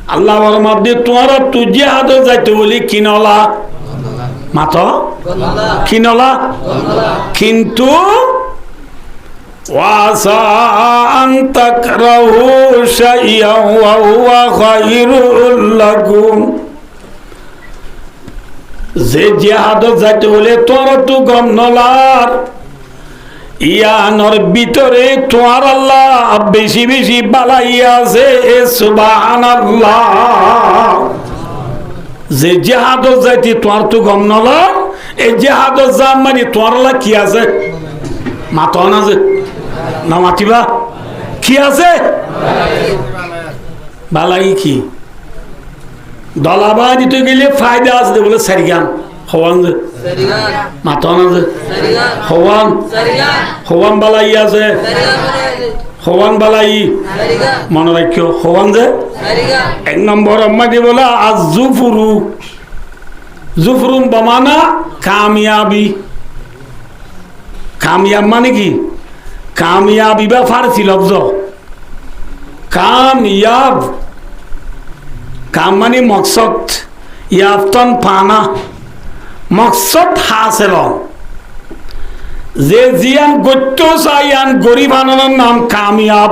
আল্লাহ মধ্যে তোমার তুই জিহাদ যাইতে বলি কিনলা মাত কিনলা কিন্তু ওয়াসা আন তাকরাহু শাইআন ওয়া হুয়া খায়রুল লাকুম যে জিহাদ যাইতে বলে তোর তো গম নলার ইয়ানোর ভিতরে তোমার আল্লাহ বেশি বেশি বালাইয়া আছে সুবহানাল্লাহ যে জিহাদ যাইতে তোমার তো গম নলার এই জিহাদ যাম মানে তোমার আল্লাহ কি আছে মাত না যে না মাতিবা কি আছে বালাই কি দলাবা দিতে গেলে ফায়দা আছে বলে সারিগান হওয়ান যে মাত না যে হওয়ান বালাই আছে হওয়ান বালাই মনে রাখিও হওয়ান যে এক নম্বর আম্মাদি বলে আজ জুফরুন বামানা কামিয়াবি কামিয়াব মানে কি কামিয়াবি বা ফারসি লফজ কামিয়াব কাম মানে মকসদ ইয়াফতন পানা মকসদ হাসিল যে জিয়ান গত্য চাইয়ান গরিব আনানোর নাম কামিয়াব